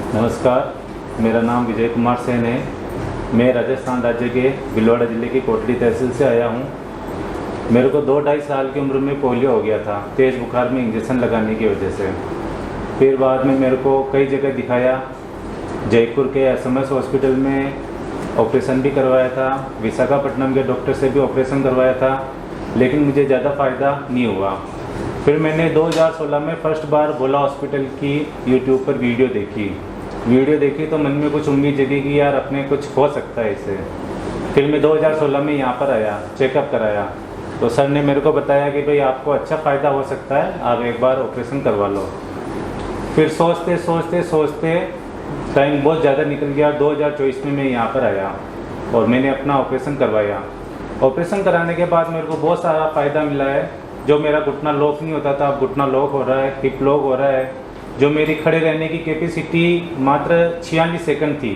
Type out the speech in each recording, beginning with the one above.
नमस्कार, मेरा नाम विजय कुमार सेन है। मैं राजस्थान राज्य के भीलवाड़ा जिले की कोटली तहसील से आया हूँ। मेरे को 2-2.5 साल की उम्र में पोलियो हो गया था, तेज़ बुखार में इंजेक्शन लगाने की वजह से। फिर बाद में मेरे को कई जगह दिखाया, जयपुर के SMS हॉस्पिटल में ऑपरेशन भी करवाया था, विशाखापट्टनम के डॉक्टर से भी ऑपरेशन करवाया था, लेकिन मुझे ज़्यादा फ़ायदा नहीं हुआ। फिर मैंने 2016 में फर्स्ट बार भोला हॉस्पिटल की यूट्यूब पर वीडियो देखी तो मन में कुछ उम्मीद जगी कि यार अपने कुछ हो सकता है इससे। फिर मैं 2016 में यहाँ पर आया, चेकअप कराया, तो सर ने मेरे को बताया कि भाई आपको अच्छा फ़ायदा हो सकता है, आप एक बार ऑपरेशन करवा लो। फिर सोचते टाइम बहुत ज़्यादा निकल गया। 2024 में मैं यहाँ पर आया और मैंने अपना ऑपरेशन करवाया। ऑपरेशन कराने के बाद मेरे को बहुत सारा फ़ायदा मिला है। जो मेरा घुटना लॉक नहीं होता था, अब घुटना लॉक हो रहा है, हिप लॉक हो रहा है। जो मेरी खड़े रहने की कैपेसिटी मात्र 46 सेकंड थी,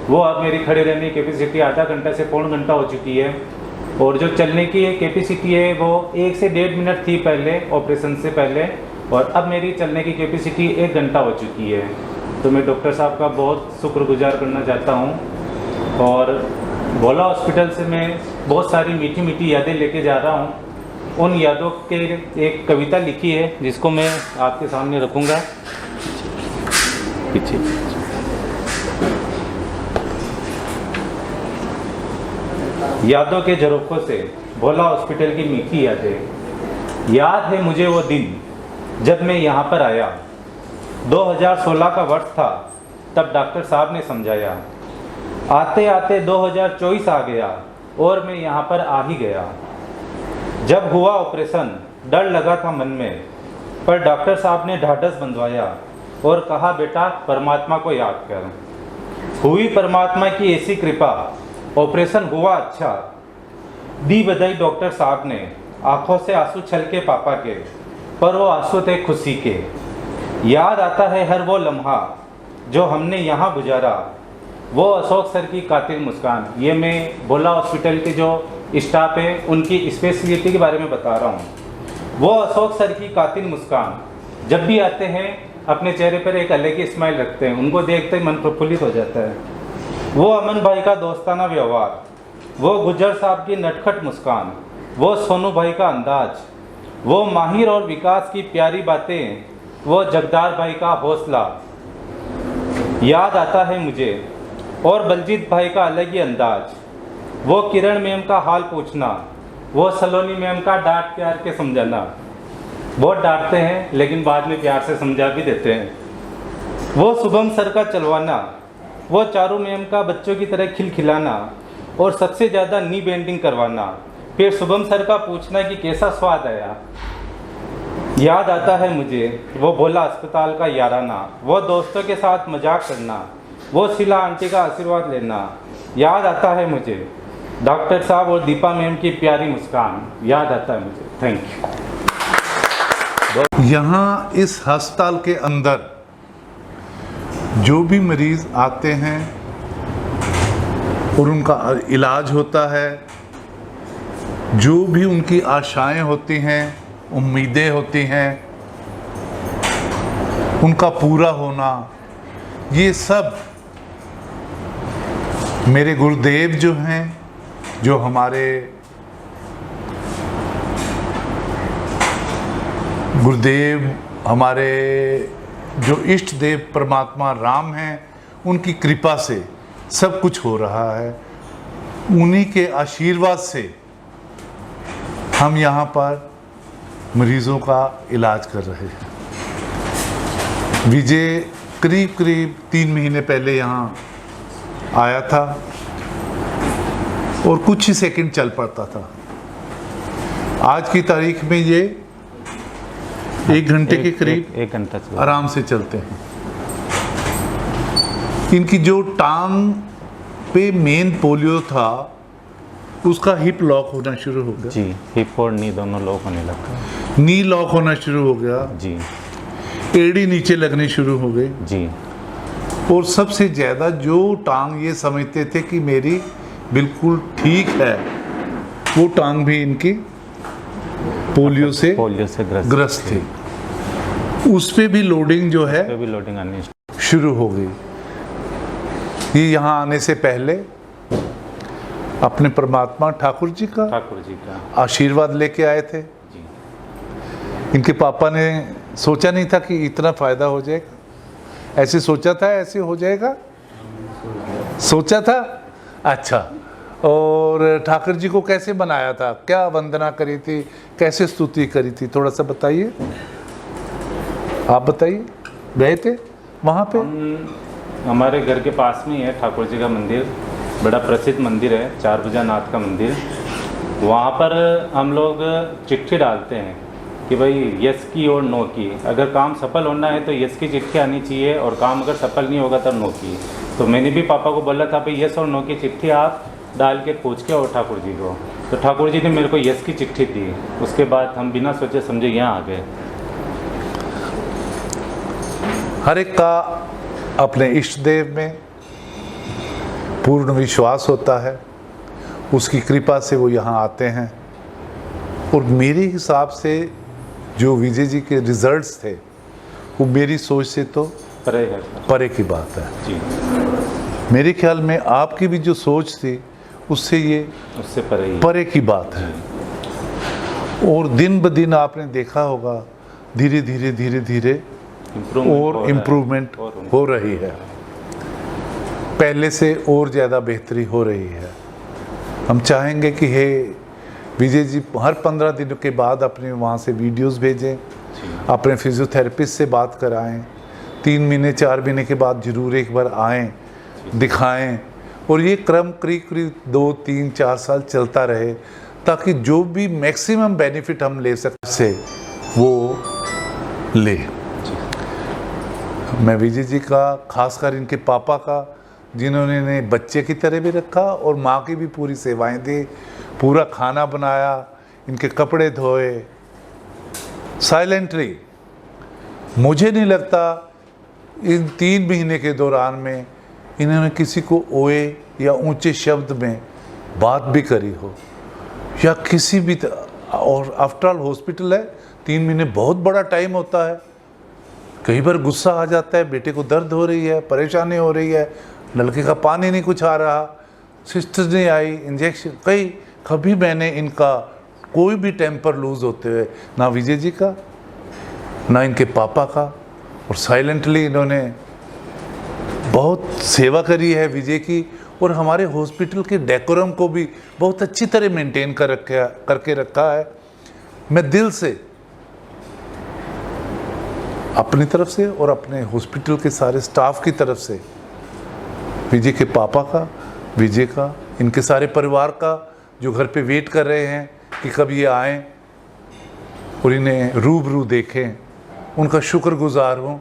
वो अब मेरी खड़े रहने की कैपेसिटी आधा घंटा से पौन घंटा हो चुकी है। और जो चलने की कैपेसिटी है वो 1 से 1.5 मिनट थी पहले, ऑपरेशन से पहले, और अब मेरी चलने की कैपेसिटी 1 घंटा हो चुकी है। तो मैं डॉक्टर साहब का बहुत शुक्रगुजार करना चाहता हूँ। और भोला हॉस्पिटल से मैं बहुत सारी मीठी मीठी यादें लेके जा रहा हूँ। उन यादों के एक कविता लिखी है जिसको मैं आपके सामने रखूँगा। पीछे यादों के झरोखों से भोला हॉस्पिटल की मीठी यादें। याद है मुझे वो दिन जब मैं यहाँ पर आया, 2016 का वर्ष था, तब डॉक्टर साहब ने समझाया। आते आते 2024 आ गया और मैं यहाँ पर आ ही गया। जब हुआ ऑपरेशन डर लगा था मन में, पर डॉक्टर साहब ने ढाढ़स बंधवाया और कहा बेटा परमात्मा को याद कर। हुई परमात्मा की ऐसी कृपा, ऑपरेशन हुआ अच्छा। दी बधाई डॉक्टर साहब ने, आंखों से आंसू छलके पापा के, पर वो आंसू थे खुशी के। याद आता है हर वो लम्हा जो हमने यहाँ गुजारा, वो अशोक सर की कातिल मुस्कान। ये मैं भोला हॉस्पिटल के जो स्टाफ है उनकी स्पेशलिटी के बारे में बता रहा हूँ। वो अशोक सर की कातिल मुस्कान, जब भी आते हैं अपने चेहरे पर एक अलग ही स्माइल रखते हैं, उनको देखते ही मन प्रफुल्लित हो जाता है। वो अमन भाई का दोस्ताना व्यवहार, वो गुज्जर साहब की नटखट मुस्कान, वो सोनू भाई का अंदाज, वो माहिर और विकास की प्यारी बातें, वो जगदार भाई का हौसला याद आता है मुझे, और बलजीत भाई का अलग ही अंदाज, वो किरण मैम का हाल पूछना, वो सलोनी मैम का डांट प्यार के समझाना। बहुत डांटते हैं लेकिन बाद में प्यार से समझा भी देते हैं। वो शुभम सर का चलवाना, वो चारू मैम का बच्चों की तरह खिलखिलाना और सबसे ज़्यादा नी बेंडिंग करवाना। फिर शुभम सर का पूछना कि कैसा स्वाद आया। याद आता है मुझे वो भोला अस्पताल का याराना, वो दोस्तों के साथ मजाक करना, वो शीला आंटी का आशीर्वाद लेना। याद आता है मुझे डॉक्टर साहब और दीपा मैम की प्यारी मुस्कान, याद आता है मुझे। Thank you. यहाँ इस अस्पताल के अंदर जो भी मरीज आते हैं और उनका इलाज होता है, जो भी उनकी आशाएं होती हैं, उम्मीदें होती हैं, उनका पूरा होना, ये सब मेरे गुरुदेव जो हैं, जो हमारे गुरुदेव, हमारे जो इष्ट देव परमात्मा राम हैं, उनकी कृपा से सब कुछ हो रहा है। उन्हीं के आशीर्वाद से हम यहाँ पर मरीज़ों का इलाज कर रहे हैं। विजय करीब 3 महीने पहले यहाँ आया था और कुछ ही सेकंड चल पड़ता था। आज की तारीख में ये 1 घंटे के करीब 1 घंटा आराम से चलते हैं। इनकी जो टांग पे मेन पोलियो था, उसका हिप लॉक होना शुरू हो गया। जी, हिप और नी दोनों लॉक होने लगा। नी लॉक होना शुरू हो गया जी। एड़ी नीचे लगने शुरू हो गई जी। और सबसे ज़्यादा जो टांग ये समझते थे कि मेरी बिल्कुल ठीक है, वो टांग भी इनकी पोलियो से ग्रस्त थी। उस पे भी लोडिंग जो है लोडिंग आनी शुरू हो गई। ये यहाँ आने से पहले अपने परमात्मा ठाकुर जी का आशीर्वाद लेके आए थे। जी। इनके पापा ने सोचा नहीं था कि इतना फायदा हो जाएगा। ऐसे सोचा था ऐसे हो जाएगा, सोचा था। अच्छा, और ठाकुर जी को कैसे बनाया था, क्या वंदना करी थी, कैसे स्तुति करी थी, थोड़ा सा बताइए। आप बताइए, गए थे वहाँ पे? हमारे घर के पास में ही है ठाकुर जी का मंदिर, बड़ा प्रसिद्ध मंदिर है, चारभुजानाथ का मंदिर। वहाँ पर हम लोग चिट्ठी डालते हैं कि भाई यस की और नो की। अगर काम सफल होना है तो यस की चिट्ठी आनी चाहिए, और काम अगर सफल नहीं होगा तो नो की। तो मैंने भी पापा को बोला था भाई यस और नो की चिट्ठी आप डाल के पूछ के और ठाकुर जी को। तो ठाकुर जी ने मेरे को यस की चिट्ठी दी। उसके बाद हम बिना सोचे समझे यहाँ आ गए। हर एक का अपने इष्ट देव में पूर्ण विश्वास होता है, उसकी कृपा से वो यहाँ आते हैं। और मेरे हिसाब से जो विजय जी के रिजल्ट्स थे वो मेरी सोच से तो परे की बात है जी। मेरे ख्याल में आपकी भी जो सोच थी उससे परे की बात है। और दिन ब दिन आपने देखा होगा धीरे धीरे और इम्प्रूवमेंट हो रही है, पहले से और ज़्यादा बेहतरी हो रही है। हम चाहेंगे कि हे विजय जी हर 15 दिनों के बाद अपने वहाँ से वीडियोस भेजें, अपने फिजियोथेरेपिस्ट से बात कराएं, 3 महीने 4 महीने के बाद ज़रूर एक बार आएं, दिखाएं। और ये क्रम करीब 2, 3, 4 साल चलता रहे, ताकि जो भी मैक्सिमम बेनिफिट हम ले सकते से वो ले। मैं विजय जी का, खासकर इनके पापा का, जिन्होंने इन्हें बच्चे की तरह भी रखा और माँ की भी पूरी सेवाएं दी, पूरा खाना बनाया, इनके कपड़े धोए साइलेंटली। मुझे नहीं लगता इन 3 महीने के दौरान में इन्होंने किसी को ओए या ऊंचे शब्द में बात भी करी हो, या किसी भी और आफ्टर ऑल हॉस्पिटल है, 3 महीने बहुत बड़ा टाइम होता है। कई बार गुस्सा आ जाता है, बेटे को दर्द हो रही है, परेशानी हो रही है, लड़के का पानी नहीं कुछ आ रहा, सिस्टर नहीं आई, इंजेक्शन, कभी मैंने इनका कोई भी टेम्पर लूज होते हुए, ना विजय जी का ना इनके पापा का। और साइलेंटली इन्होंने बहुत सेवा करी है विजय की, और हमारे हॉस्पिटल के डेकोरम को भी बहुत अच्छी तरह मेंटेन करके रखा है। मैं दिल से अपनी तरफ से और अपने हॉस्पिटल के सारे स्टाफ की तरफ से विजय के पापा का, विजय का, इनके सारे परिवार का, जो घर पे वेट कर रहे हैं कि कब ये आएँ और इन्हें रूबरू देखें, उनका शुक्रगुजार हों।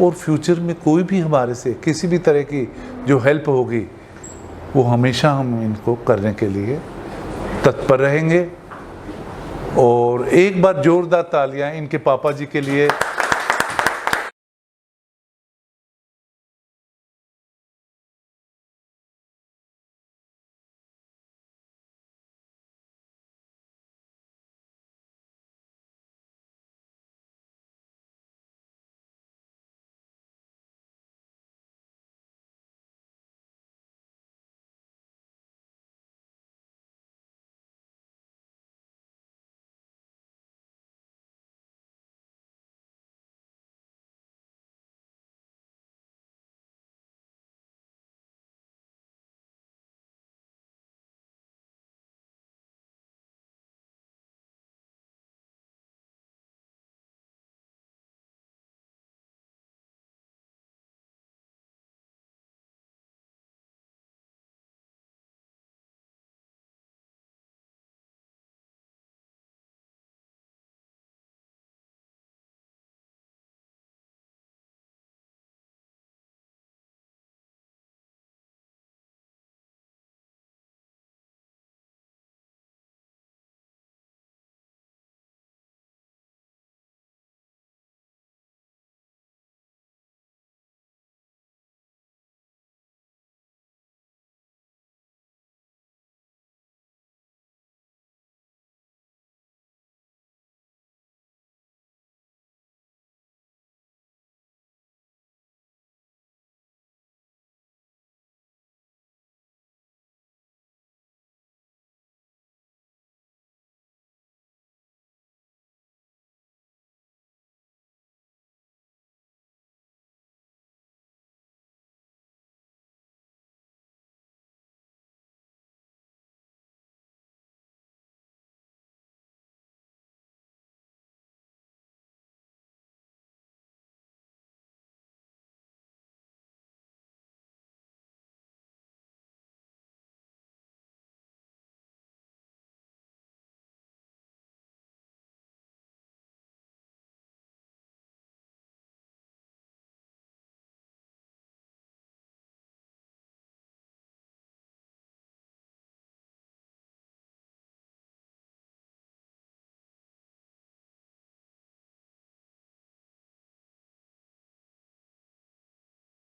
और फ्यूचर में कोई भी हमारे से किसी भी तरह की जो हेल्प होगी वो हमेशा हम इनको करने के लिए तत्पर रहेंगे। और एक बार जोरदार तालियां इनके पापा जी के लिए।